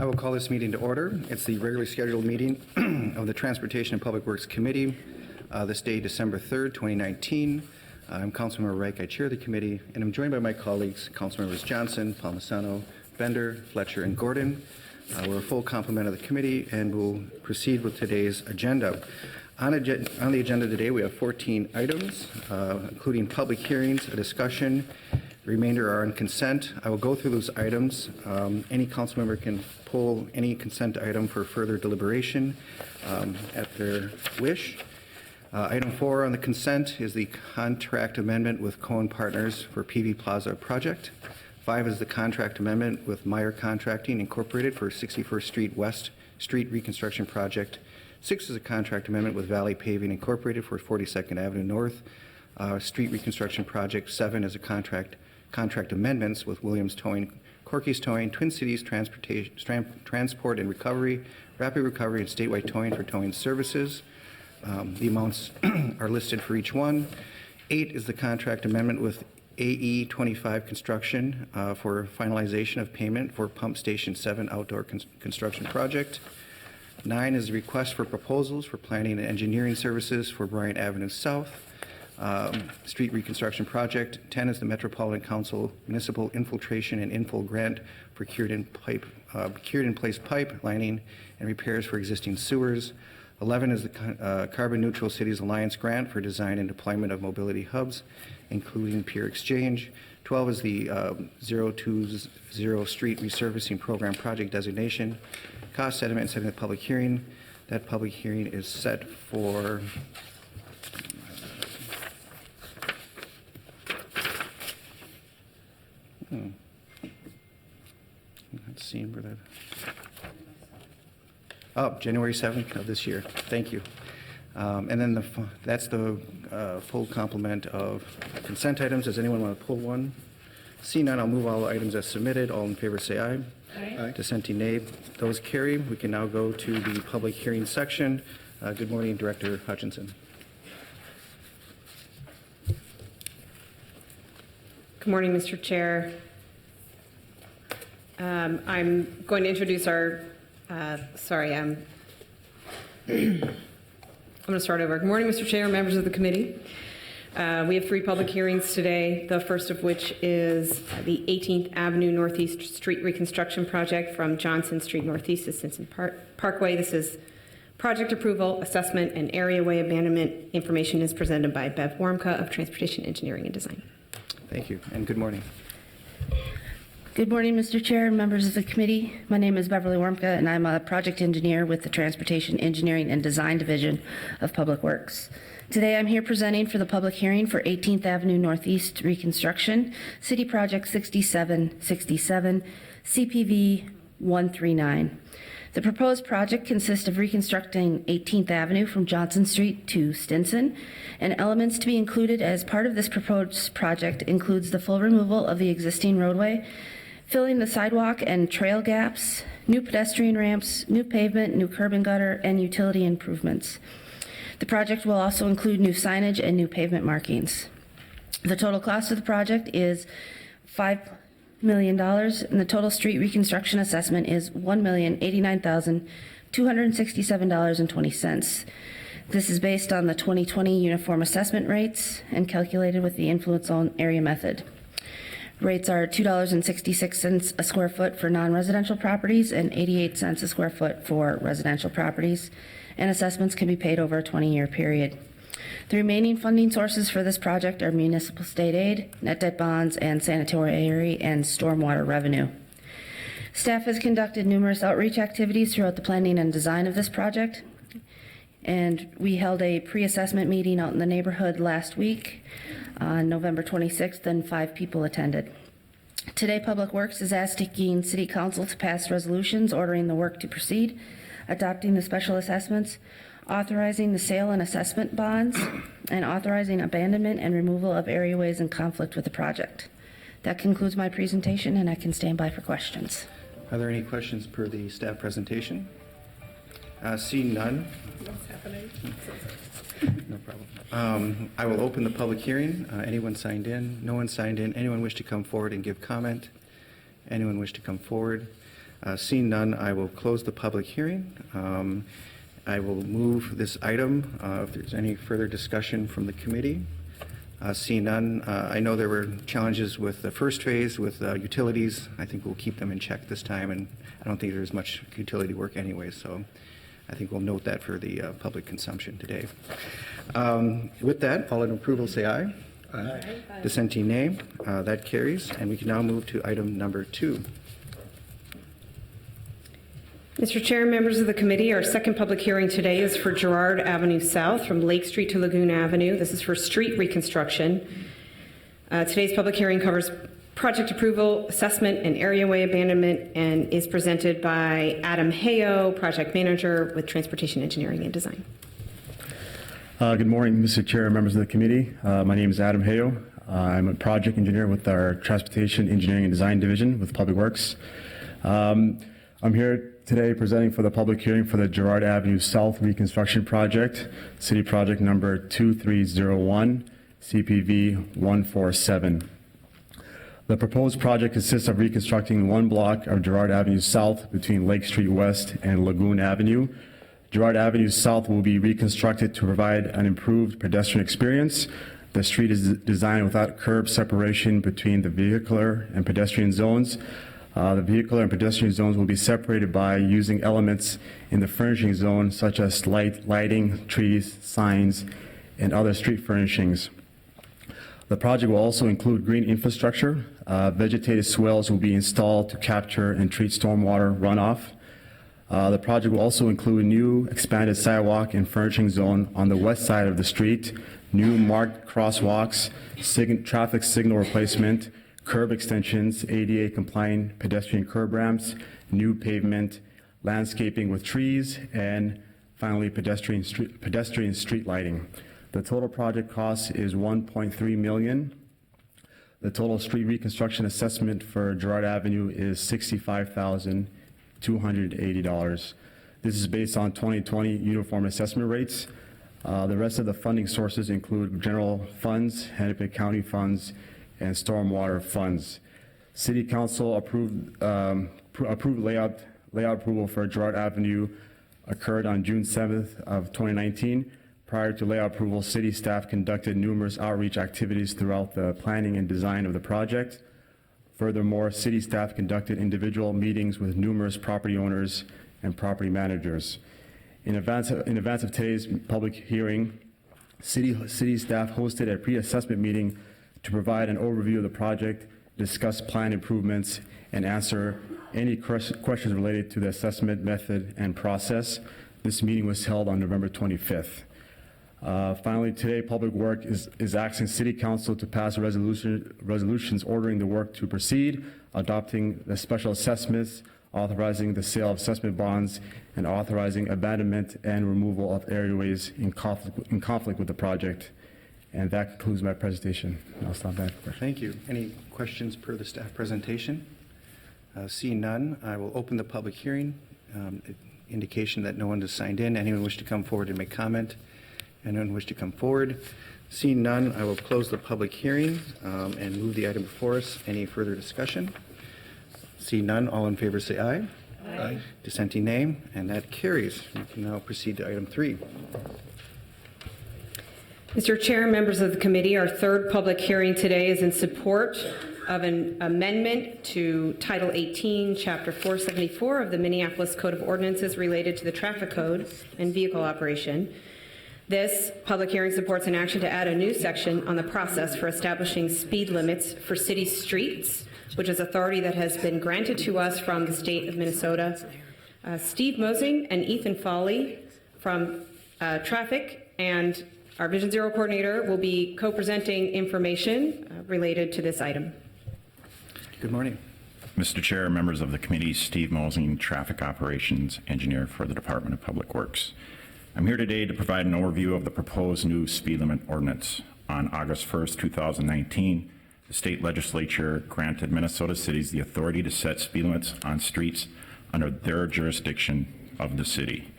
I will call this meeting to order. It's the regularly scheduled meeting of the Transportation and Public Works Committee, this day, December 3rd, 2019. I'm Councilmember Reich. I chair the committee, and I'm joined by my colleagues, Councilmembers Johnson, Palmisano, Bender, Fletcher, and Gordon. We're a full complement of the committee, and we'll proceed with today's agenda. On the agenda today, we have 14 items, including public hearings, a discussion. The remainder are on consent. I will go through those items. Any council member can pull any consent item for further deliberation at their wish. Item 4 on the consent is the contract amendment with Cohen Partners for PV Plaza project. 5 is the contract amendment with Meyer Contracting Incorporated for 61st Street West Street Reconstruction Project. 6 is a contract amendment with Valley Paving Incorporated for 42nd Avenue North Street Reconstruction Project. 7 is a contract amendments with Williams Towing, Corky's Towing, Twin Cities Transport and Recovery, Rapid Recovery, and Statewide Towing for towing services. The amounts are listed for each one. 8 is the contract amendment with AE 25 Construction for finalization of payment for Pump Station 7 outdoor construction project. 9 is the request for proposals for planning and engineering services for Bryant Avenue South Street Reconstruction Project. 10 is the Metropolitan Council Municipal Infiltration and Infill Grant for cured in place pipe lining and repairs for existing sewers. 11 is the Carbon Neutral Cities Alliance Grant for design and deployment of mobility hubs, including peer exchange. 12 is the 020 Street Resurfacing Program project designation. Cost estimate and setting the public hearing. That public hearing is set for let's see where that. January 7th of this year. Thank you. And then that's the full complement of consent items. Does anyone want to pull one? See none, I'll move all the items as submitted. All in favor say aye. Aye. Dissenting nay. Those carry. We can now go to the public hearing section. Good morning, Director Hutcheson. Good morning, Mr. Chair. I'm going to introduce our, I'm going to start over. Good morning, Mr. Chair, members of the committee. We have 3 public hearings today, the first of which is the 18th Avenue Northeast Street Reconstruction Project from Johnson Street Northeast to Stinson Parkway. This is project approval, assessment, and areaway abandonment. Information is presented by Bev Warmka of Transportation Engineering and Design. Thank you, and good morning. Good morning, Mr. Chair and members of the committee. My name is Beverly Wormka, and I'm a project engineer with the Transportation Engineering and Design Division of Public Works. Today, I'm here presenting for the public hearing for 18th Avenue Northeast Reconstruction, City Project 6767, CPV 139. The proposed project consists of reconstructing 18th Avenue from Johnson Street to Stinson, and elements to be included as part of this proposed project includes the full removal of the existing roadway, filling the sidewalk and trail gaps, new pedestrian ramps, new pavement, new curb and gutter, and utility improvements. The project will also include new signage and new pavement markings. The total cost of the project is $5 million, and the total street reconstruction assessment is $1,089,267.20. This is based on the 2020 uniform assessment rates and calculated with the influence zone area method. Rates are $2.66 a square foot for non-residential properties and 88 cents a square foot for residential properties, and assessments can be paid over a 20-year period. The remaining funding sources for this project are municipal state aid, net debt bonds, and sanitary and stormwater revenue. Staff has conducted numerous outreach activities throughout the planning and design of this project, and we held a pre-assessment meeting out in the neighborhood last week on November 26th, and 5 people attended. Today, Public Works is asking City Council to pass resolutions ordering the work to proceed, adopting the special assessments, authorizing the sale and assessment bonds, and authorizing abandonment and removal of areaways in conflict with the project. That concludes my presentation, and I can stand by for questions. Are there any questions per the staff presentation? Seeing none. What's happening? No problem. I will open the public hearing. Anyone signed in? No one signed in. Anyone wish to come forward and give comment? Anyone wish to come forward? Seeing none, I will close the public hearing. I will move this item if there's any further discussion from the committee. Seeing none, I know there were challenges with the first phase with utilities. I think we'll keep them in check this time, and I don't think there's much utility work anyway, so I think we'll note that for the public consumption today. With that, all in approval say aye. Aye. Dissenting nay. That carries, and we can now move to item number 2. Mr. Chair, members of the committee, our second public hearing today is for Girard Avenue South from Lake Street to Lagoon Avenue. This is for street reconstruction. Today's public hearing covers project approval, assessment, and areaway abandonment, and is presented by Adam Hayo, project manager with Transportation Engineering and Design. Good morning, Mr. Chair and members of the committee. My name is Adam Hayo. I'm a project engineer with our Transportation Engineering and Design Division with Public Works. I'm here today presenting for the public hearing for the Girard Avenue South Reconstruction Project, City Project number 2301, CPV 147. The proposed project consists of reconstructing one block of Girard Avenue South between Lake Street West and Lagoon Avenue. Girard Avenue South will be reconstructed to provide an improved pedestrian experience. The street is designed without curb separation between the vehicular and pedestrian zones. The vehicular and pedestrian zones will be separated by using elements in the furnishing zone such as lighting, trees, signs, and other street furnishings. The project will also include green infrastructure. Vegetated swales will be installed to capture and treat stormwater runoff. The project will also include new expanded sidewalk and furnishing zone on the west side of the street, new marked crosswalks, traffic signal replacement, curb extensions, ADA compliant pedestrian curb ramps, new pavement, landscaping with trees, and finally pedestrian street lighting. The total project cost is $1.3 million. The total street reconstruction assessment for Girard Avenue is $65,280. This is based on 2020 uniform assessment rates. The rest of the funding sources include general funds, Hennepin County funds, and stormwater funds. City Council approved layout approval for Girard Avenue occurred on June 7th of 2019. Prior to layout approval, city staff conducted numerous outreach activities throughout the planning and design of the project. Furthermore, city staff conducted individual meetings with numerous property owners and property managers. In advance of today's public hearing, city staff hosted a pre-assessment meeting to provide an overview of the project, discuss plan improvements, and answer any questions related to the assessment method and process. This meeting was held on November 25th. Finally, today, Public Work is asking City Council to pass resolutions ordering the work to proceed, adopting the special assessments, authorizing the sale of assessment bonds, and authorizing abandonment and removal of areaways in conflict with the project. And that concludes my presentation. I'll stop there. Thank you. Any questions per the staff presentation? Seeing none, I will open the public hearing. Indication that no one has signed in. Anyone wish to come forward and make comment? Anyone wish to come forward? Seeing none, I will close the public hearing and move the item before us. Any further discussion? Seeing none, all in favor say aye. Aye. Dissenting nay, and that carries. We can now proceed to item 3. Mr. Chair, members of the committee, our third public hearing today is in support of an amendment to Title 18, Chapter 474 of the Minneapolis Code of Ordinances related to the traffic code and vehicle operation. This public hearing supports an action to add a new section on the process for establishing speed limits for city streets, which is authority that has been granted to us from the state of Minnesota. Steve Mosing and Ethan Foley from Traffic and our Vision Zero coordinator will be co-presenting information related to this item. Good morning. Mr. Chair, members of the committee, Steve Mosing, Traffic Operations Engineer for the Department of Public Works. I'm here today to provide an overview of the proposed new speed limit ordinance. On August 1st, 2019, the state legislature granted Minnesota cities the authority to set speed limits on streets under their jurisdiction of the city.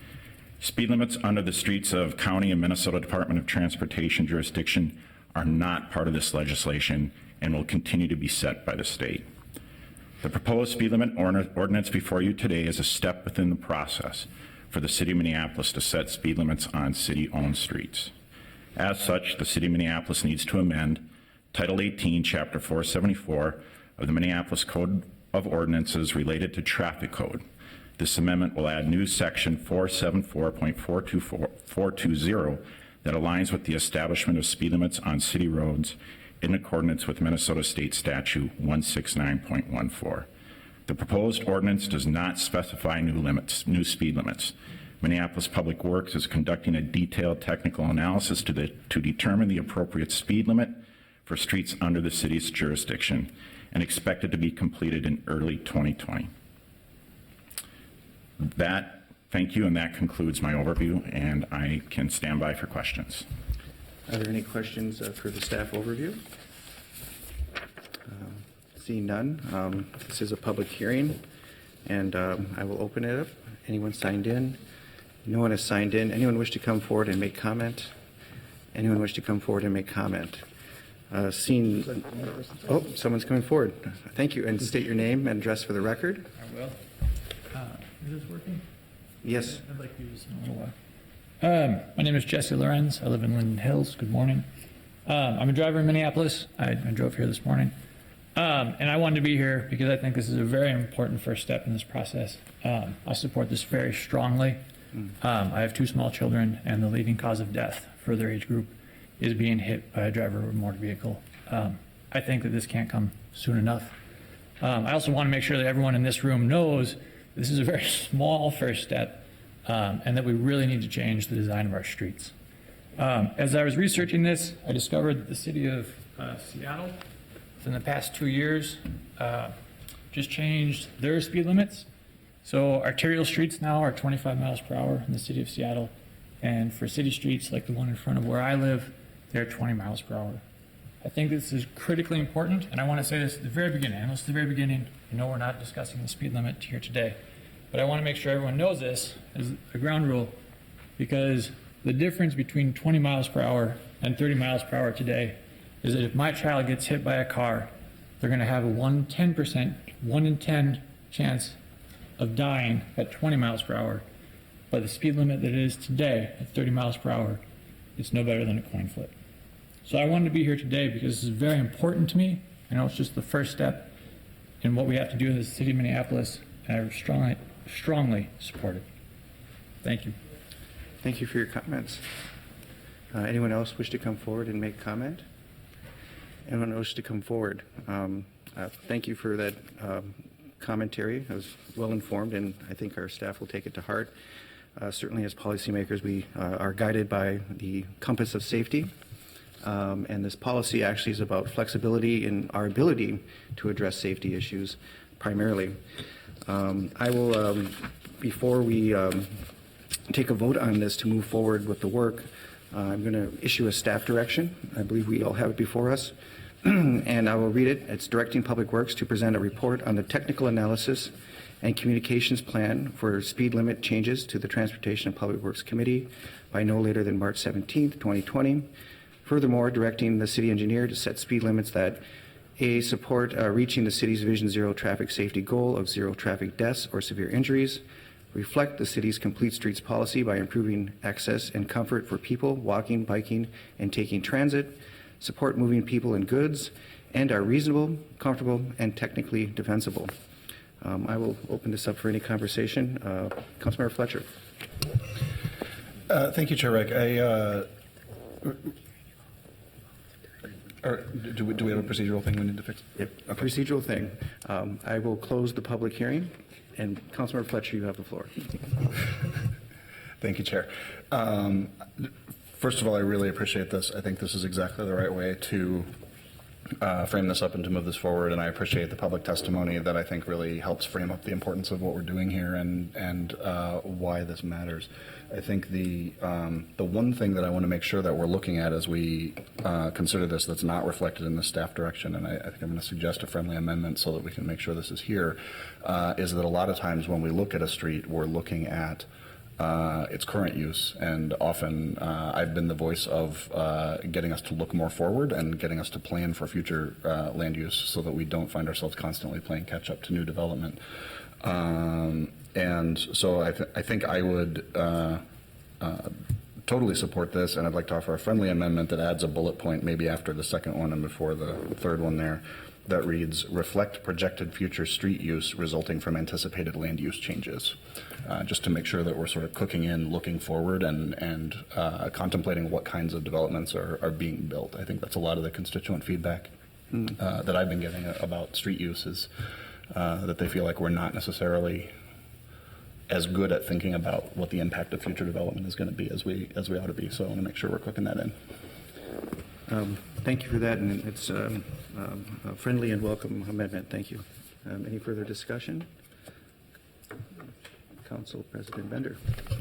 Speed limits under the streets of county and Minnesota Department of Transportation jurisdiction are not part of this legislation and will continue to be set by the state. The proposed speed limit ordinance before you today is a step within the process for the City of Minneapolis to set speed limits on city-owned streets. As such, the City of Minneapolis needs to amend Title 18, Chapter 474 of the Minneapolis Code of Ordinances related to traffic code. This amendment will add new section 474.420 that aligns with the establishment of speed limits on city roads in accordance with Minnesota State Statute 169.14. The proposed ordinance does not specify new speed limits. Minneapolis Public Works is conducting a detailed technical analysis to determine the appropriate speed limit for streets under the city's jurisdiction and expected to be completed in early 2020. Thank you, and that concludes my overview, and I can stand by for questions. Are there any questions for the staff overview? Seeing none, this is a public hearing, and I will open it up. Anyone signed in? No one has signed in. Anyone wish to come forward and make comment? Anyone wish to come forward and make comment? Seeing, oh, someone's coming forward. Thank you, and state your name and address for the record. I will. Is this working? Yes. I'd like to use this in a little while. My name is Jesse Lorenz. I live in Linden Hills. Good morning. I'm a driver in Minneapolis. I drove here this morning. And I wanted to be here because I think this is a very important first step in this process. I support this very strongly. I have 2 small children, and the leading cause of death for their age group is being hit by a driver of a motor vehicle. I think that this can't come soon enough. I also want to make sure that everyone in this room knows this is a very small first step, and that we really need to change the design of our streets. As I was researching this, I discovered that the city of Seattle, in the past 2 years, just changed their speed limits. So arterial streets now are 25 miles per hour in the city of Seattle, and for city streets like the one in front of where I live, they're 20 miles per hour. I think this is critically important, and I want to say this at the very beginning. I know it's the very beginning. You know we're not discussing the speed limit here today, but I want to make sure everyone knows this as a ground rule, because the difference between 20 miles per hour and 30 miles per hour today is that if my child gets hit by a car, they're going to have a 1 in 10 chance of dying at 20 miles per hour. But the speed limit that it is today at 30 miles per hour, it's no better than a coin flip. So I wanted to be here today because this is very important to me. I know it's just the first step in what we have to do in the city of Minneapolis, and I strongly support it. Thank you. Thank you for your comments. Anyone else wish to come forward and make comment? Anyone wish to come forward? Thank you for that commentary. I was well informed, and I think our staff will take it to heart. Certainly as policymakers, we are guided by the compass of safety, and this policy actually is about flexibility in our ability to address safety issues primarily. I will, before we take a vote on this to move forward with the work, I'm going to issue a staff direction. I believe we all have it before us. And I will read it. It's directing Public Works to present a report on the technical analysis and communications plan for speed limit changes to the Transportation and Public Works Committee by no later than March 17th, 2020. Furthermore, directing the city engineer to set speed limits that A, support reaching the city's Vision Zero traffic safety goal of 0 traffic deaths or severe injuries, reflect the city's complete streets policy by improving access and comfort for people walking, biking, and taking transit, support moving people and goods, and are reasonable, comfortable, and technically defensible. I will open this up for any conversation. Councilmember Fletcher. Thank you, Chair Rick. Do we have a procedural thing we need to fix? Yep. Okay. Procedural thing. I will close the public hearing, and Councilmember Fletcher, you have the floor. Thank you, Chair. First of all, I really appreciate this. I think this is exactly the right way to frame this up and to move this forward, and I appreciate the public testimony that I think really helps frame up the importance of what we're doing here and why this matters. I think the one thing that I want to make sure that we're looking at as we consider this that's not reflected in the staff direction, and I think I'm going to suggest a friendly amendment so that we can make sure this is here, is that a lot of times when we look at a street, we're looking at its current use. And often I've been the voice of getting us to look more forward and getting us to plan for future land use so that we don't find ourselves constantly playing catch up to new development. And so I think I would totally support this, and I'd like to offer a friendly amendment that adds a bullet point maybe after the second one and before the third one there, that reads, reflect projected future street use resulting from anticipated land use changes. Just to make sure that we're sort of cooking in, looking forward, and contemplating what kinds of developments are being built. I think that's a lot of the constituent feedback that I've been getting about street use is that they feel like we're not necessarily as good at thinking about what the impact of future development is going to be as we ought to be. So I want to make sure we're cooking that in. Thank you for that, and it's a friendly and welcome amendment. Thank you. Any further discussion? Council President Bender.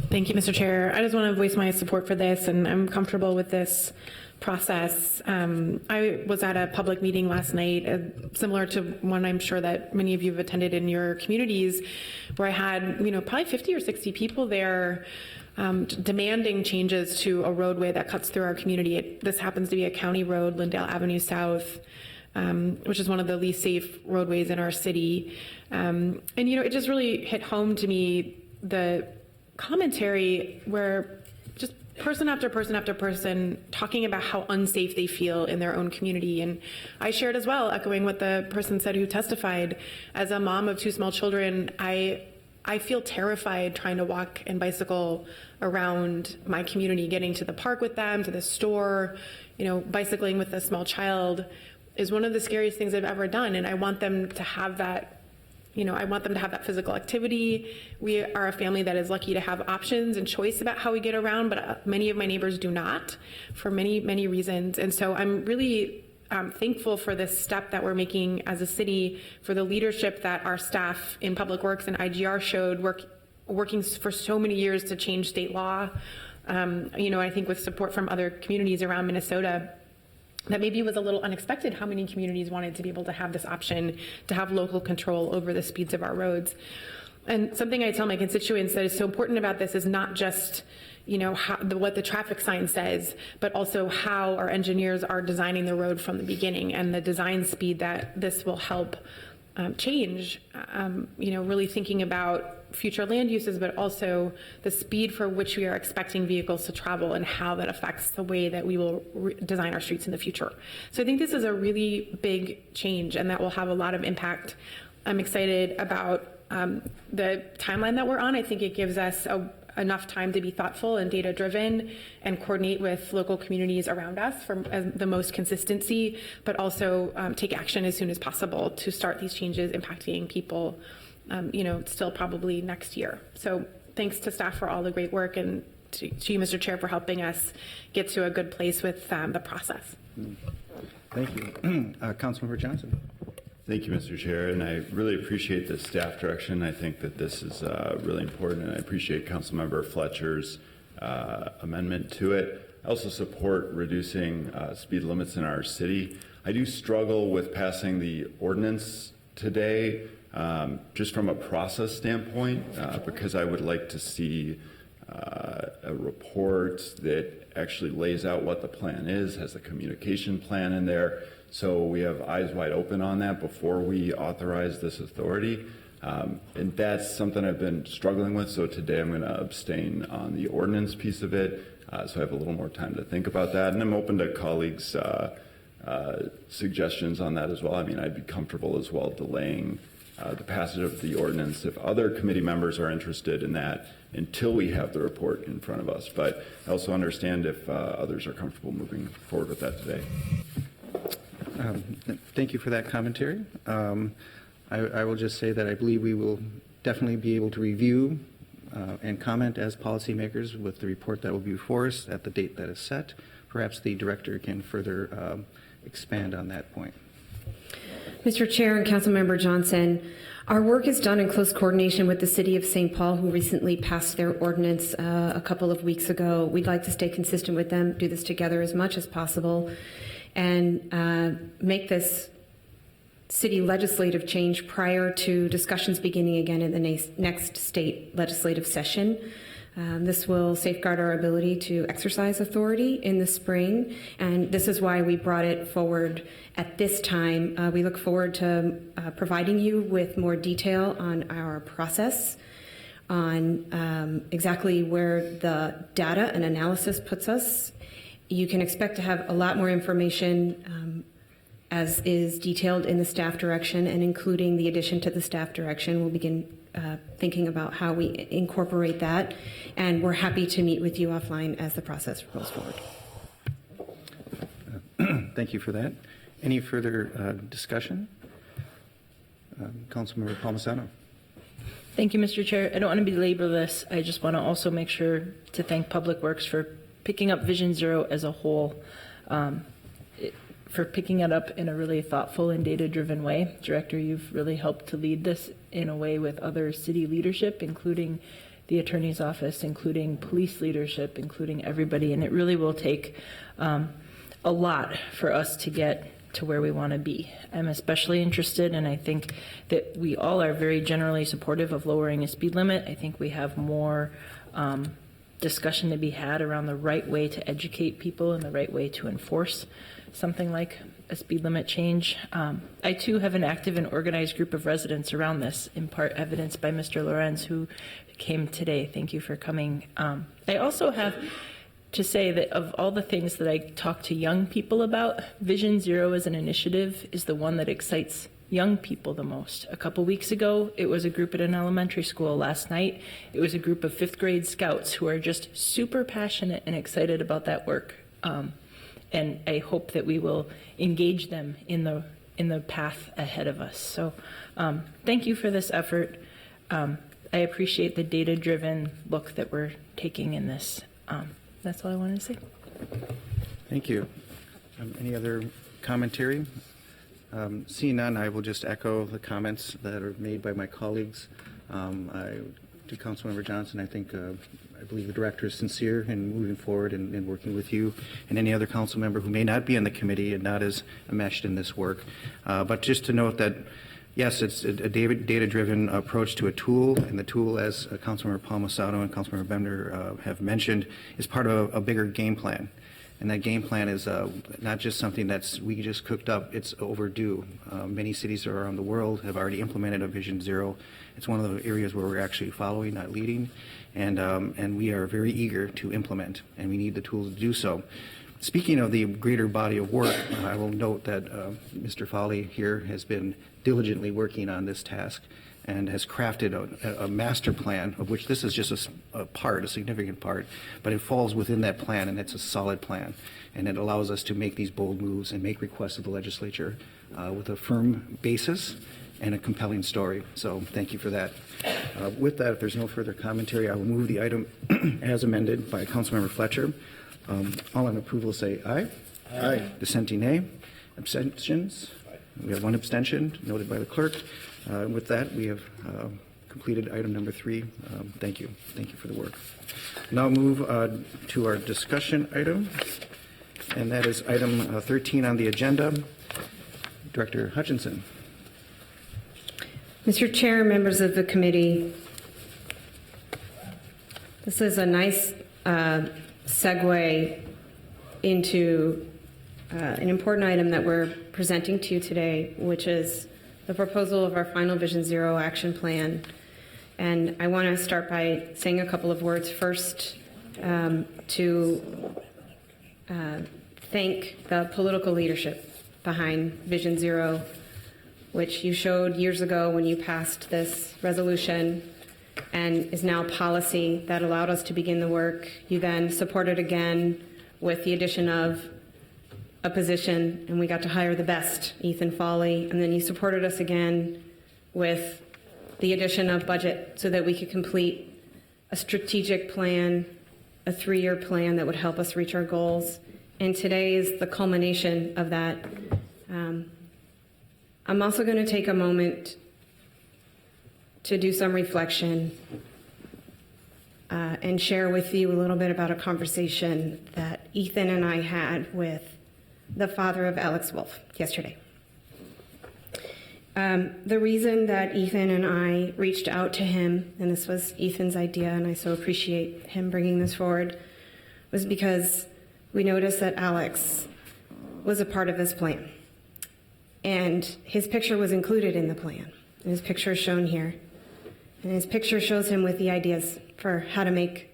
Thank you, Mr. Chair. I just want to voice my support for this, and I'm comfortable with this process. I was at a public meeting last night, similar to one I'm sure that many of you have attended in your communities, where I had, probably 50 or 60 people there demanding changes to a roadway that cuts through our community. This happens to be a county road, Lindale Avenue South, which is one of the least safe roadways in our city. And, it just really hit home to me, the commentary where just person after person after person talking about how unsafe they feel in their own community. And I shared as well, echoing what the person said who testified. As a mom of 2 small children, I feel terrified trying to walk and bicycle around my community, getting to the park with them, to the store, bicycling with a small child is one of the scariest things I've ever done. And I want them to have that, I want them to have that physical activity. We are a family that is lucky to have options and choice about how we get around, but many of my neighbors do not for many, many reasons. And so I'm really thankful for this step that we're making as a city, for the leadership that our staff in Public Works and IGR showed, working for so many years to change state law. I think with support from other communities around Minnesota, that maybe was a little unexpected how many communities wanted to be able to have this option to have local control over the speeds of our roads. And something I tell my constituents that is so important about this is not just what the traffic sign says, but also how our engineers are designing the road from the beginning and the design speed that this will help change, really thinking about future land uses, but also the speed for which we are expecting vehicles to travel and how that affects the way that we will design our streets in the future. So I think this is a really big change and that will have a lot of impact. I'm excited about the timeline that we're on. I think it gives us enough time to be thoughtful and data driven and coordinate with local communities around us for the most consistency, but also take action as soon as possible to start these changes impacting people, still probably next year. So thanks to staff for all the great work, and to you, Mr. Chair, for helping us get to a good place with the process. Thank you. Councilmember Johnson. Thank you, Mr. Chair, and I really appreciate the staff direction. I think that this is really important, and I appreciate Councilmember Fletcher's amendment to it. I also support reducing speed limits in our city. I do struggle with passing the ordinance today, just from a process standpoint, because I would like to see a report that actually lays out what the plan is, has a communication plan in there, so we have eyes wide open on that before we authorize this authority. And that's something I've been struggling with, so today I'm going to abstain on the ordinance piece of it, so I have a little more time to think about that. And I'm open to colleagues' suggestions on that as well. I mean, I'd be comfortable as well delaying the passage of the ordinance if other committee members are interested in that until we have the report in front of us. But I also understand if others are comfortable moving forward with that today. Thank you for that commentary. I will just say that I believe we will definitely be able to review and comment as policymakers with the report that will be before us at the date that is set. Perhaps the director can further expand on that point. Mr. Chair and Councilmember Johnson, our work is done in close coordination with the City of St. Paul, who recently passed their ordinance a couple of weeks ago. We'd like to stay consistent with them, do this together as much as possible, and make this city legislative change prior to discussions beginning again in the next state legislative session. This will safeguard our ability to exercise authority in the spring, and this is why we brought it forward at this time. We look forward to providing you with more detail on our process, on exactly where the data and analysis puts us. You can expect to have a lot more information as is detailed in the staff direction, and including the addition to the staff direction. We'll begin thinking about how we incorporate that, and we're happy to meet with you offline as the process rolls forward. Thank you for that. Any further discussion? Councilmember Palmisano. Thank you, Mr. Chair. I don't want to belabor this. I just want to also make sure to thank Public Works for picking up Vision Zero as a whole, for picking it up in a really thoughtful and data-driven way. Director, you've really helped to lead this in a way with other city leadership, including the Attorney's Office, including police leadership, including everybody, and it really will take a lot for us to get to where we want to be. I'm especially interested, and I think that we all are very generally supportive of lowering a speed limit. I think we have more discussion to be had around the right way to educate people and the right way to enforce something like a speed limit change. I too have an active and organized group of residents around this, in part evidenced by Mr. Lorenz, who came today. Thank you for coming. I also have to say that of all the things that I talk to young people about, Vision Zero as an initiative is the one that excites young people the most. A couple weeks ago, it was a group at an elementary school. Last night, it was a group of 5th grade scouts who are just super passionate and excited about that work. And I hope that we will engage them in the path ahead of us. So thank you for this effort. I appreciate the data-driven look that we're taking in this. That's all I wanted to say. Thank you. Any other commentary? Seeing none, I will just echo the comments that are made by my colleagues. To Councilmember Johnson, I believe the director is sincere in moving forward and working with you and any other council member who may not be in the committee and not as enmeshed in this work. But just to note that, yes, it's a data-driven approach to a tool, and the tool, as Councilmember Palmisano and Councilmember Bender have mentioned, is part of a bigger game plan. And that game plan is not just something we just cooked up, it's overdue. Many cities around the world have already implemented a Vision Zero. It's one of the areas where we're actually following, not leading, and we are very eager to implement, and we need the tools to do so. Speaking of the greater body of work, I will note that Mr. Foley here has been diligently working on this task and has crafted a master plan, of which this is just a significant part, but it falls within that plan, and it's a solid plan, and it allows us to make these bold moves and make requests of the legislature with a firm basis and a compelling story. So thank you for that. With that, if there's no further commentary, I will move the item as amended by Councilmember Fletcher. All in approval say aye. Aye. Dissenting nay. Abstentions? We have one abstention noted by the clerk. With that, we have completed item number 3. Thank you. Thank you for the work. Now move to our discussion item, and that is item 13 on the agenda. Director Hutcheson. Mr. Chair, members of the committee, this is a nice segue into an important item that we're presenting to you today, which is the proposal of our final Vision Zero action plan. And I want to start by saying a couple of words first to thank the political leadership behind Vision Zero, which you showed years ago when you passed this resolution and is now policy that allowed us to begin the work. You then supported again with the addition of a position, and we got to hire the best, Ethan Foley, and then you supported us again with the addition of budget so that we could complete a strategic plan, a 3-year plan that would help us reach our goals. And today is the culmination of that. I'm also going to take a moment to do some reflection and share with you a little bit about a conversation that Ethan and I had with the father of Alex Wolf yesterday. The reason that Ethan and I reached out to him, and this was Ethan's idea, and I so appreciate him bringing this forward, was because we noticed that Alex was a part of this plan. And his picture was included in the plan. And his picture is shown here. And his picture shows him with the ideas for how to make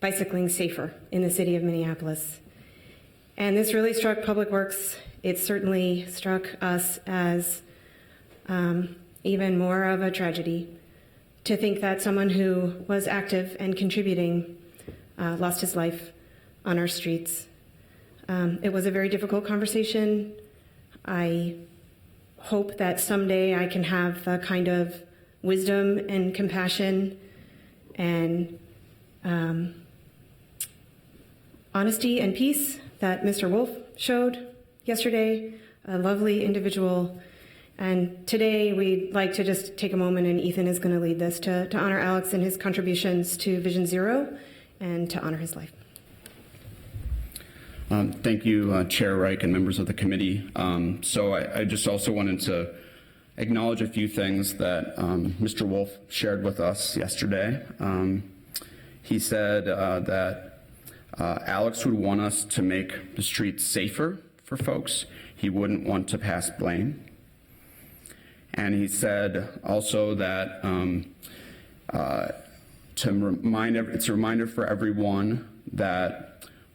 bicycling safer in the city of Minneapolis. And this really struck Public Works. It certainly struck us as even more of a tragedy to think that someone who was active and contributing lost his life on our streets. It was a very difficult conversation. I hope that someday I can have the kind of wisdom and compassion and honesty and peace that Mr. Wolf showed yesterday, a lovely individual. And today we'd like to just take a moment, and Ethan is going to lead this, to honor Alex and his contributions to Vision Zero and to honor his life. Thank you, Chair Reich and members of the committee. So I just also wanted to acknowledge a few things that Mr. Wolf shared with us yesterday. He said that Alex would want us to make the streets safer for folks. He wouldn't want to pass blame. And he said also that it's a reminder for everyone that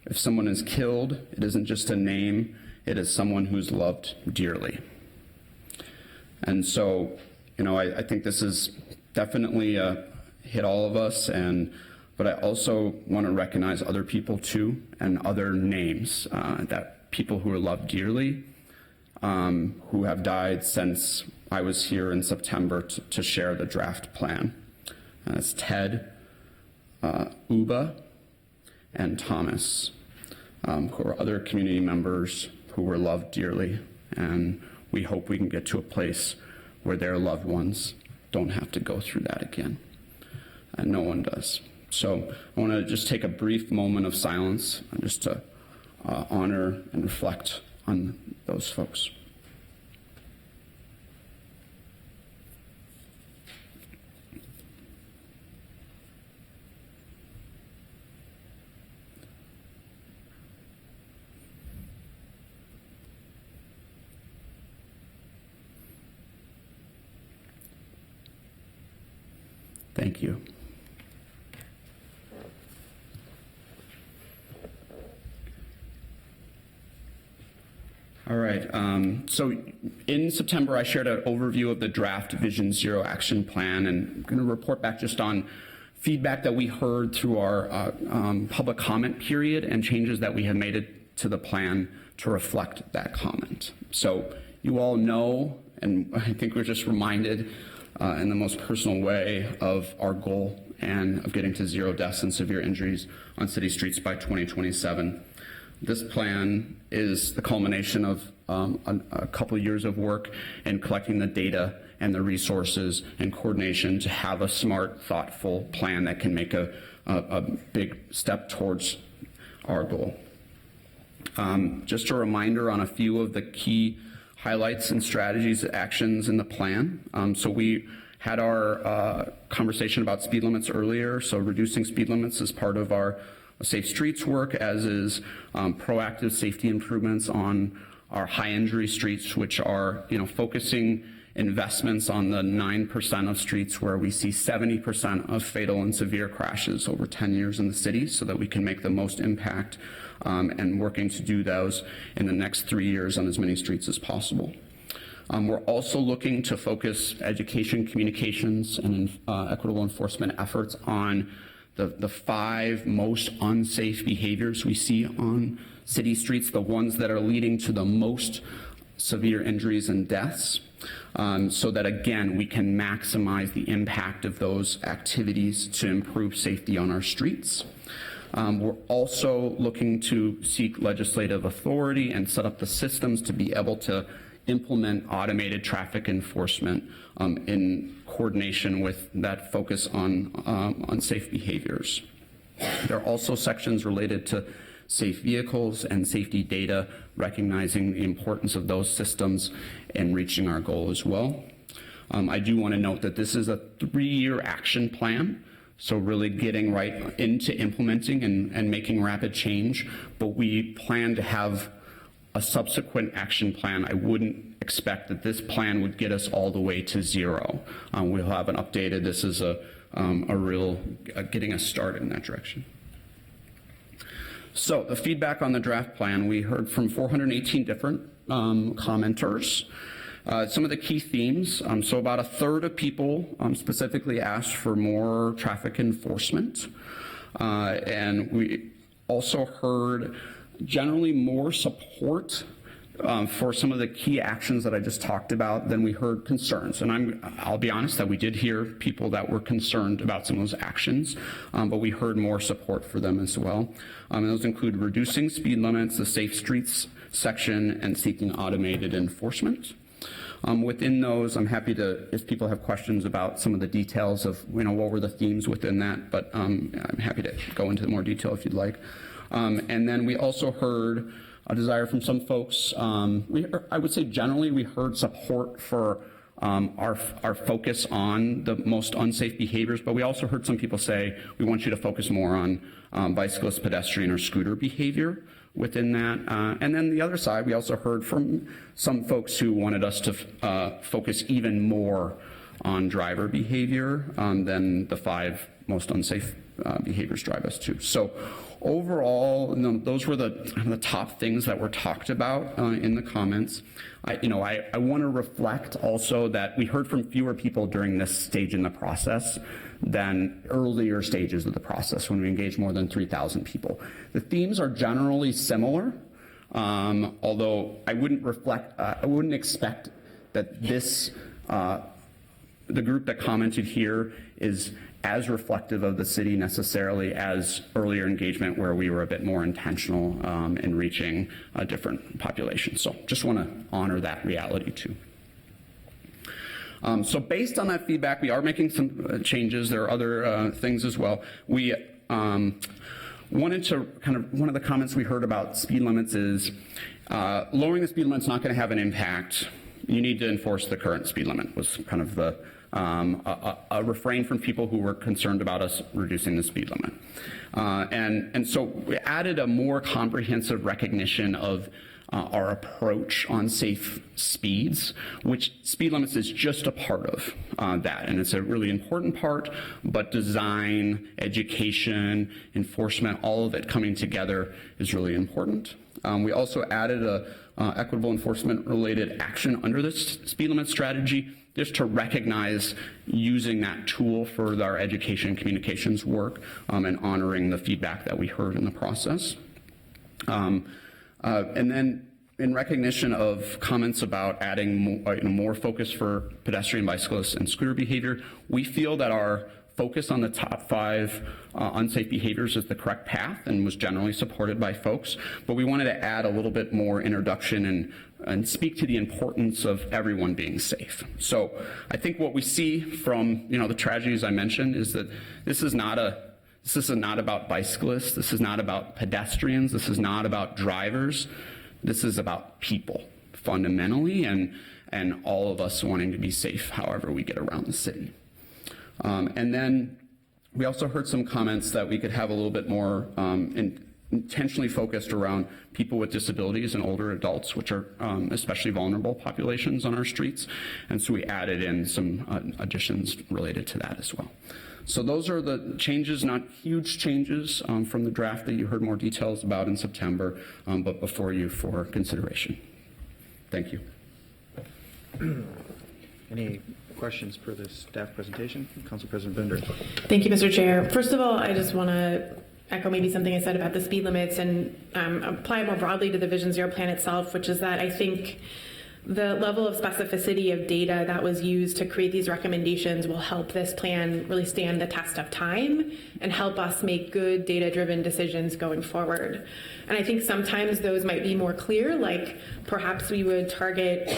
if someone is killed, it isn't just a name, it is someone who's loved dearly. And so, I think this is definitely hit all of us, but I also want to recognize other people too, and other names, that people who are loved dearly, who have died since I was here in September to share the draft plan. That's Ted, Uba, and Thomas, who are other community members who were loved dearly. And we hope we can get to a place where their loved ones don't have to go through that again. And no one does. So I want to just take a brief moment of silence just to honor and reflect on those folks. Thank you. All right, so in September, I shared an overview of the draft Vision Zero action plan, and I'm going to report back just on feedback that we heard through our public comment period and changes that we have made it to the plan to reflect that comment. So you all know, and I think we're just reminded in the most personal way of our goal and of getting to 0 deaths and severe injuries on city streets by 2027. This plan is the culmination of a couple of years of work in collecting the data and the resources and coordination to have a smart, thoughtful plan that can make a big step towards our goal. Just a reminder on a few of the key highlights and strategies, actions in the plan. So we had our conversation about speed limits earlier. So reducing speed limits is part of our safe streets work, as is proactive safety improvements on our high injury streets, which are focusing investments on the 9% of streets where we see 70% of fatal and severe crashes over 10 years in the city, so that we can make the most impact and working to do those in the next 3 years on as many streets as possible. We're also looking to focus education, communications, and equitable enforcement efforts on the 5 most unsafe behaviors we see on city streets, the ones that are leading to the most severe injuries and deaths, so that, again, we can maximize the impact of those activities to improve safety on our streets. We're also looking to seek legislative authority and set up the systems to be able to implement automated traffic enforcement in coordination with that focus on unsafe behaviors. There are also sections related to safe vehicles and safety data, recognizing the importance of those systems in reaching our goal as well. I do want to note that this is a 3-year action plan, so really getting right into implementing and making rapid change, but we plan to have a subsequent action plan. I wouldn't expect that this plan would get us all the way to 0. We'll have an updated, this is a real getting us started in that direction. So the feedback on the draft plan, we heard from 418 different commenters. Some of the key themes, so about a third of people specifically asked for more traffic enforcement. And we also heard generally more support for some of the key actions that I just talked about than we heard concerns. And I'll be honest that we did hear people that were concerned about some of those actions, but we heard more support for them as well. And those include reducing speed limits, the safe streets section, and seeking automated enforcement. Within those, I'm happy to, if people have questions about some of the details of, what were the themes within that, but I'm happy to go into more detail if you'd like. And then we also heard a desire from some folks. I would say generally we heard support for our focus on the most unsafe behaviors, but we also heard some people say we want you to focus more on bicyclist, pedestrian, or scooter behavior within that. And then the other side, we also heard from some folks who wanted us to focus even more on driver behavior than the 5 most unsafe behaviors drive us to. So overall, those were the top things that were talked about in the comments. I want to reflect also that we heard from fewer people during this stage in the process than earlier stages of the process when we engaged more than 3,000 people. The themes are generally similar, although I wouldn't expect that this, the group that commented here is as reflective of the city necessarily as earlier engagement where we were a bit more intentional in reaching a different population. So just want to honor that reality too. So based on that feedback, we are making some changes. There are other things as well. We wanted to one of the comments we heard about speed limits is lowering the speed limit is not going to have an impact. You need to enforce the current speed limit was kind of the a refrain from people who were concerned about us reducing the speed limit. And so we added a more comprehensive recognition of our approach on safe speeds, which speed limits is just a part of that. And it's a really important part, but design, education, enforcement, all of it coming together is really important. We also added a equitable enforcement related action under this speed limit strategy, just to recognize using that tool for our education and communications work and honoring the feedback that we heard in the process. And then in recognition of comments about adding more focus for pedestrian, bicyclists, and scooter behavior, we feel that our focus on the top 5 unsafe behaviors is the correct path and was generally supported by folks, but we wanted to add a little bit more introduction and speak to the importance of everyone being safe. So I think what we see from the tragedies I mentioned is that this is not about bicyclists, this is not about pedestrians, this is not about drivers, this is about people fundamentally and all of us wanting to be safe however we get around the city. And then we also heard some comments that we could have a little bit more intentionally focused around people with disabilities and older adults, which are especially vulnerable populations on our streets. And so we added in some additions related to that as well. So those are the changes, not huge changes from the draft that you heard more details about in September, but before you for consideration. Thank you. Any questions per the staff presentation? Council President Bender. Thank you, Mr. Chair. First of all, I just want to echo maybe something I said about the speed limits and apply it more broadly to the Vision Zero plan itself, which is that I think the level of specificity of data that was used to create these recommendations will help this plan really stand the test of time and help us make good data-driven decisions going forward. And I think sometimes those might be more clear, like perhaps we would target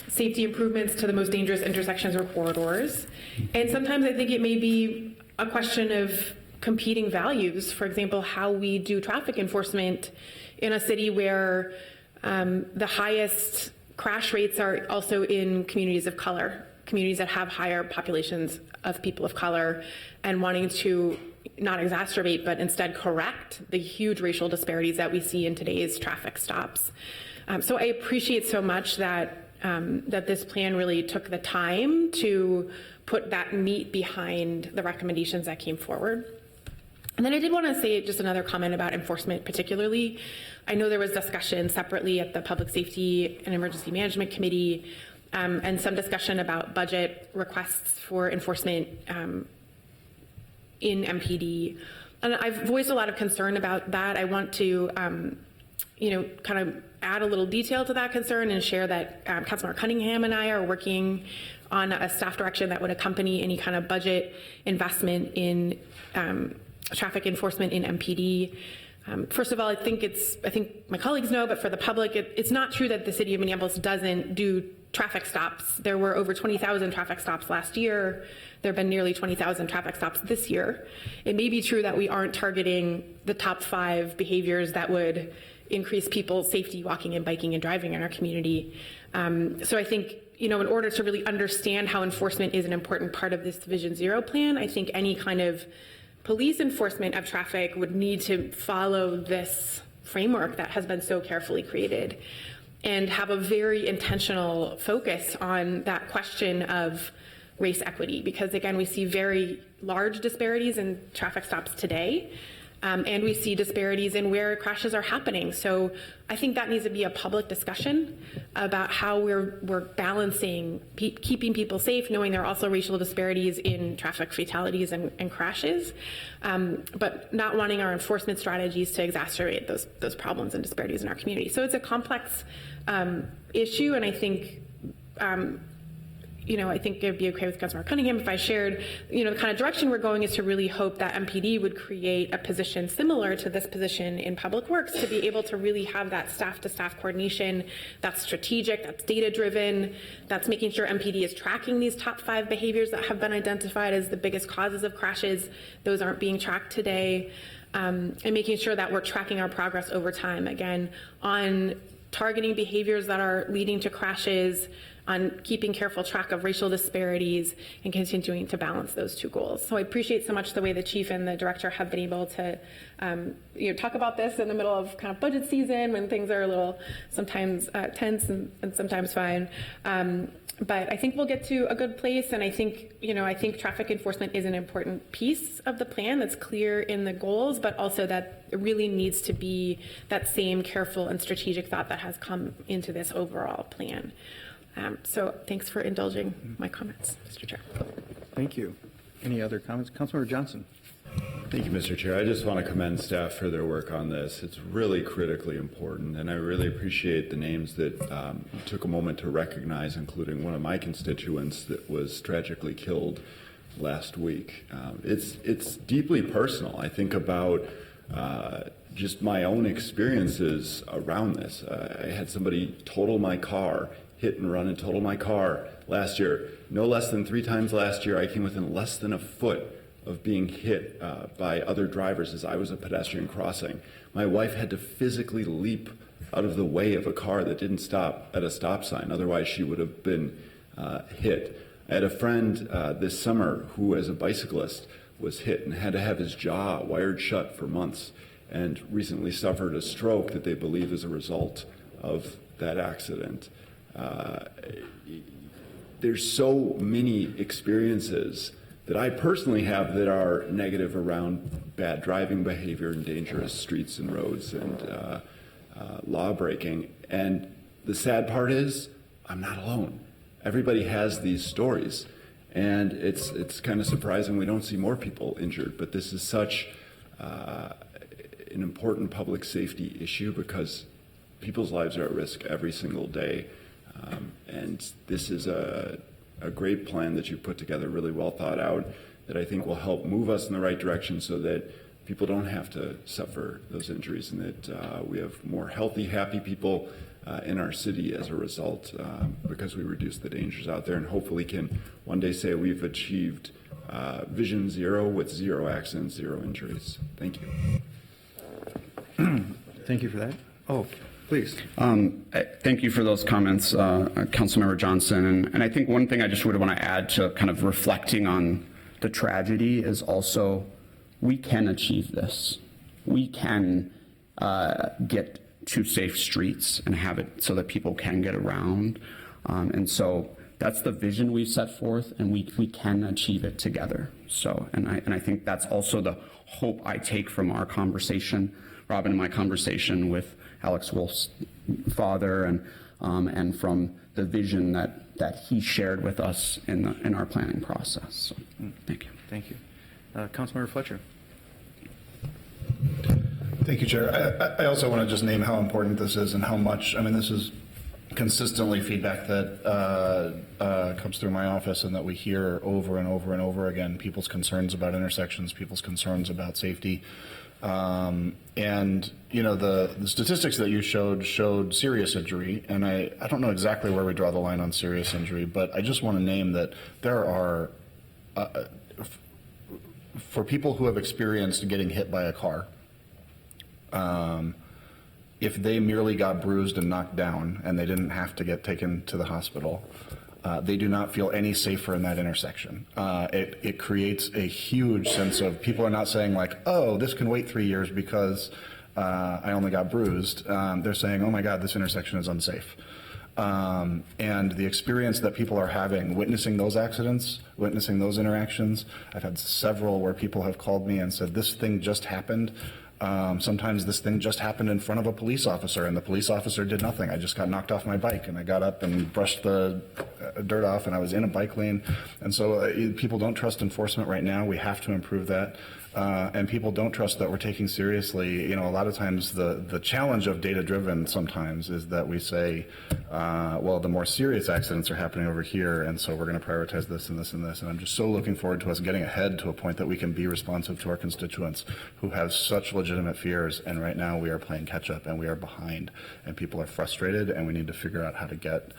safety improvements to the most dangerous intersections or corridors. And sometimes I think it may be a question of competing values. For example, how we do traffic enforcement in a city where the highest crash rates are also in communities of color, communities that have higher populations of people of color, and wanting to not exacerbate, but instead correct the huge racial disparities that we see in today's traffic stops. So I appreciate so much that that this plan really took the time to put that meat behind the recommendations that came forward. And then I did want to say just another comment about enforcement particularly. I know there was discussion separately at the Public Safety and Emergency Management Committee and some discussion about budget requests for enforcement in MPD. And I've voiced a lot of concern about that. I want to, kind of add a little detail to that concern and share that Councilmember Cunningham and I are working on a staff direction that would accompany any kind of budget investment in traffic enforcement in MPD. First of all, I think my colleagues know, but for the public, it's not true that the city of Minneapolis doesn't do traffic stops. There were over 20,000 traffic stops last year. There have been nearly 20,000 traffic stops this year. It may be true that we aren't targeting the top 5 behaviors that would increase people's safety walking and biking and driving in our community. So I think, in order to really understand how enforcement is an important part of this Vision Zero plan, I think any kind of police enforcement of traffic would need to follow this framework that has been so carefully created and have a very intentional focus on that question of race equity, because again, we see very large disparities in traffic stops today. And we see disparities in where crashes are happening. So I think that needs to be a public discussion about how we're balancing keeping people safe, knowing there are also racial disparities in traffic fatalities and crashes, but not wanting our enforcement strategies to exacerbate those problems and disparities in our community. So it's a complex issue, and I think I think it'd be okay with Councilmember Cunningham if I shared, the kind of direction we're going is to really hope that MPD would create a position similar to this position in Public Works to be able to really have that staff-to-staff coordination that's strategic, that's data-driven, that's making sure MPD is tracking these top 5 behaviors that have been identified as the biggest causes of crashes. Those aren't being tracked today, and making sure that we're tracking our progress over time, again, on targeting behaviors that are leading to crashes, on keeping careful track of racial disparities, and continuing to balance those 2 goals. So I appreciate so much the way the chief and the director have been able to talk about this in the middle of kind of budget season when things are a little sometimes tense and sometimes fine. But I think we'll get to a good place, and I think traffic enforcement is an important piece of the plan that's clear in the goals, but also that it really needs to be that same careful and strategic thought that has come into this overall plan. So thanks for indulging my comments, Mr. Chair. Thank you. Any other comments? Councilmember Johnson. Thank you, Mr. Chair. I just want to commend staff for their work on this. It's really critically important, and I really appreciate the names that you took a moment to recognize, including one of my constituents that was tragically killed last week. It's deeply personal. I think about just my own experiences around this. I had somebody total my car, hit and run and total my car last year. No less than 3 times last year, I came within less than a foot of being hit by other drivers as I was a pedestrian crossing. My wife had to physically leap out of the way of a car that didn't stop at a stop sign. Otherwise, she would have been hit. I had a friend this summer who, as a bicyclist, was hit and had to have his jaw wired shut for months, and recently suffered a stroke that they believe is a result of that accident. There's so many experiences that I personally have that are negative around bad driving behavior and dangerous streets and roads and law breaking. And the sad part is I'm not alone. Everybody has these stories, and it's kind of surprising we don't see more people injured. But this is such an important public safety issue because people's lives are at risk every single day. And this is a great plan that you've put together, really well thought out, that I think will help move us in the right direction so that people don't have to suffer those injuries, and that we have more healthy, happy people in our city as a result, because we reduce the dangers out there, and hopefully can one day say we've achieved Vision Zero with 0 accidents, 0 injuries. Thank you. Thank you for that. Oh, please. Thank you for those comments, Councilmember Johnson. And I think one thing I just would want to add to kind of reflecting on the tragedy is also we can achieve this. We can get to safe streets and have it so that people can get around. And so that's the vision we've set forth, and we can achieve it together. So, and I think that's also the hope I take from our conversation, Robin, and my conversation with Alex Wolf's father, and from the vision that he shared with us in our planning process. So, thank you. Thank you. Councilmember Fletcher. Thank you, Chair. I also want to just name how important this is and how much, I mean, this is consistently feedback that comes through my office and that we hear over and over and over again, people's concerns about intersections, people's concerns about safety. And, you know, the statistics that you showed serious injury, and I don't know exactly where we draw the line on serious injury, but I just want to name that there are, for people who have experienced getting hit by a car, if they merely got bruised and knocked down and they didn't have to get taken to the hospital, they do not feel any safer in that intersection. It creates a huge sense of, people are not saying like, oh, this can wait 3 years because I only got bruised. They're saying, oh my God, this intersection is unsafe. And the experience that people are having, witnessing those accidents, witnessing those interactions, I've had several where people have called me and said, this thing just happened. Sometimes this thing just happened in front of a police officer and the police officer did nothing. I just got knocked off my bike and I got up and brushed the dirt off and I was in a bike lane. And so people don't trust enforcement right now. We have to improve that. And people don't trust that we're taking seriously, you know, a lot of times the challenge of data-driven sometimes is that we say, well, the more serious accidents are happening over here, and so we're going to prioritize this and this and this. And I'm just so looking forward to us getting ahead to a point that we can be responsive to our constituents who have such legitimate fears. And right now we are playing catch-up and we are behind, and people are frustrated, and we need to figure out how to get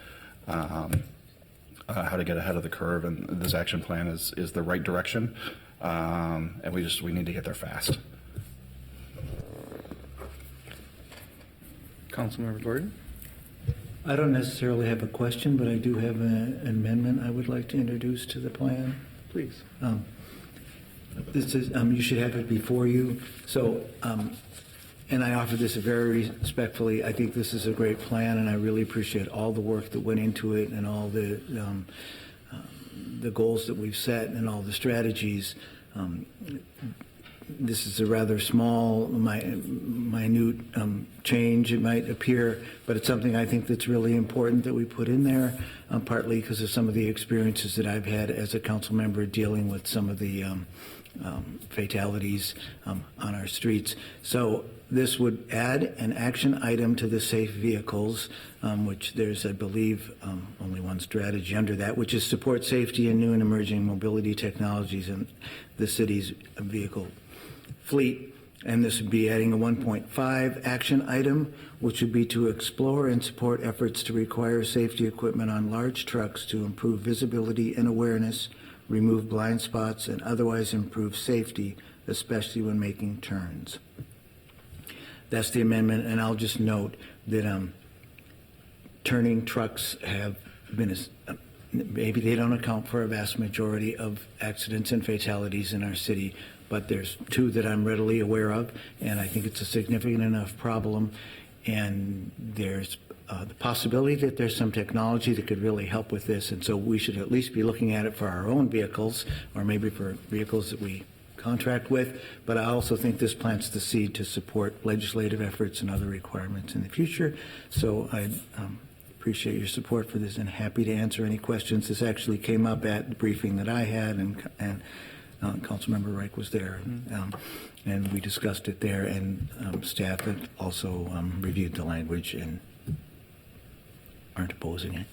ahead of the curve. And this action plan is the right direction. And we need to get there fast. Councilmember Gordon. I don't necessarily have a question, but I do have an amendment I would like to introduce to the plan. Please. This is, you should have it before you. So, and I offer this very respectfully. I think this is a great plan, and I really appreciate all the work that went into it and all the goals that we've set and all the strategies. This is a rather small, minute change, it might appear, but it's something I think that's really important that we put in there, partly because of some of the experiences that I've had as a council member dealing with some of the fatalities on our streets. So this would add an action item to the safe vehicles, which there's, I believe, only one strategy under that, which is support safety and new and emerging mobility technologies in the city's vehicle fleet. And this would be adding a 1.5 action item, which would be to explore and support efforts to require safety equipment on large trucks to improve visibility and awareness, remove blind spots, and otherwise improve safety, especially when making turns. That's the amendment, and I'll just note that turning trucks have been, maybe they don't account for a vast majority of accidents and fatalities in our city, but there's two that I'm readily aware of, and I think it's a significant enough problem, and there's the possibility that there's some technology that could really help with this, and so we should at least be looking at it for our own vehicles, or maybe for vehicles that we contract with, but I also think this plants the seed to support legislative efforts and other requirements in the future. So I appreciate your support for this and happy to answer any questions. This actually came up at the briefing that I had, and Councilmember Reich was there, and we discussed it there, and staff had also reviewed the language and aren't opposing it.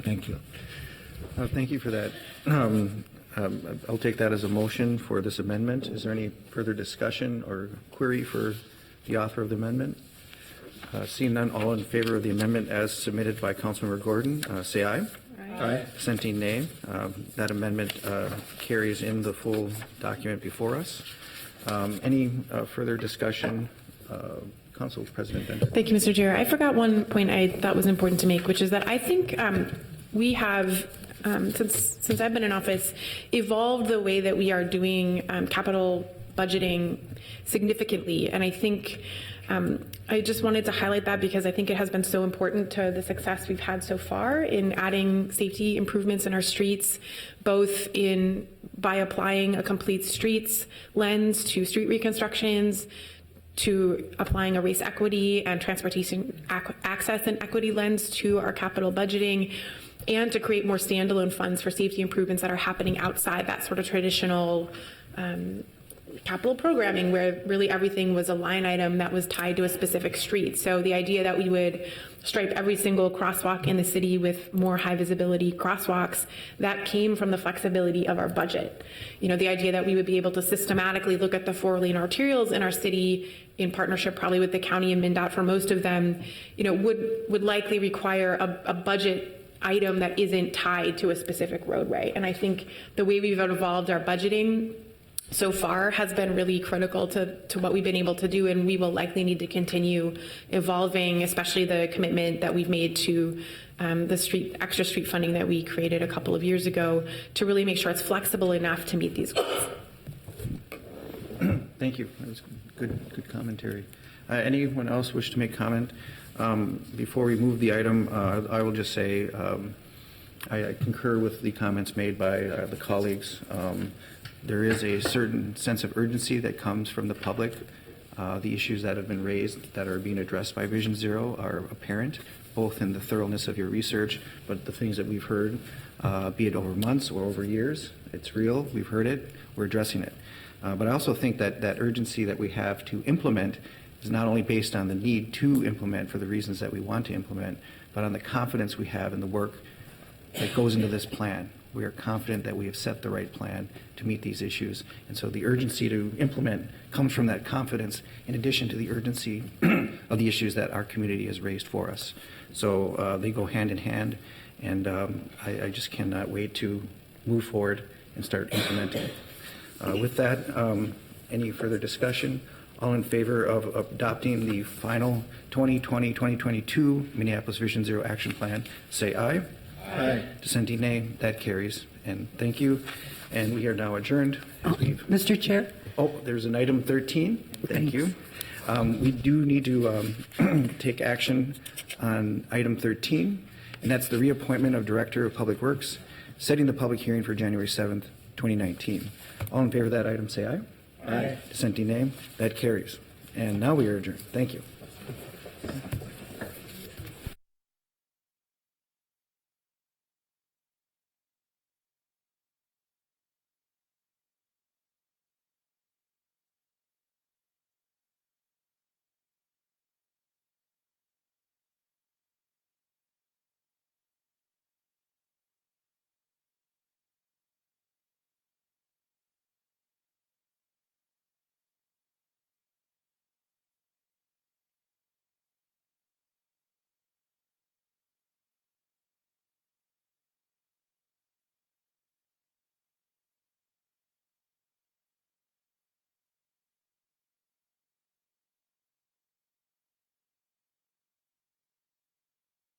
Thank you. Thank you for that. I'll take that as a motion for this amendment. Is there any further discussion or query for the author of the amendment? Seeing none, all in favor of the amendment as submitted by Councilmember Gordon, say aye. Aye. Dissenting nay. That amendment carries in the full document before us. Any further discussion? Council President Benton. Thank you, Mr. Chair. I forgot one point I thought was important to make, which is that I think we have, since I've been in office, evolved the way that we are doing capital budgeting significantly. And I think I just wanted to highlight that because I think it has been so important to the success we've had so far in adding safety improvements in our streets, both by applying a complete streets lens to street reconstructions, to applying a race equity and transportation access and equity lens to our capital budgeting, and to create more standalone funds for safety improvements that are happening outside that sort of traditional capital programming where really everything was a line item that was tied to a specific street. So the idea that we would stripe every single crosswalk in the city with more high visibility crosswalks, that came from the flexibility of our budget. The idea that we would be able to systematically look at the 4-lane arterials in our city in partnership probably with the county and MnDOT for most of them, would likely require a budget item that isn't tied to a specific roadway. And I think the way we've evolved our budgeting so far has been really critical to what we've been able to do, and we will likely need to continue evolving, especially the commitment that we've made to the extra street funding that we created a couple of years ago to really make sure it's flexible enough to meet these goals. Thank you. That was good commentary. Anyone else wish to make comment? Before we move the item, I will just say I concur with the comments made by the colleagues. There is a certain sense of urgency that comes from the public. The issues that have been raised that are being addressed by Vision Zero are apparent, both in the thoroughness of your research, but the things that we've heard, be it over months or over years, it's real, we've heard it, we're addressing it. But I also think that urgency that we have to implement is not only based on the need to implement for the reasons that we want to implement, but on the confidence we have in the work that goes into this plan. We are confident that we have set the right plan to meet these issues. And so the urgency to implement comes from that confidence in addition to the urgency of the issues that our community has raised for us. So they go hand in hand, and I just cannot wait to move forward and start implementing. With that, any further discussion? All in favor of adopting the final 2020-2022 Minneapolis Vision Zero Action Plan, say aye. Aye. Dissenting nay. That carries. And thank you. And we are now adjourned. Mr. Chair? Oh, there's an item 13. Thank you. We do need to take action on item 13, and that's the reappointment of Director of Public Works, setting the public hearing for January 7th, 2019. All in favor of that item, say aye. Aye. Dissenting nay. That carries. And now we are adjourned. Thank you.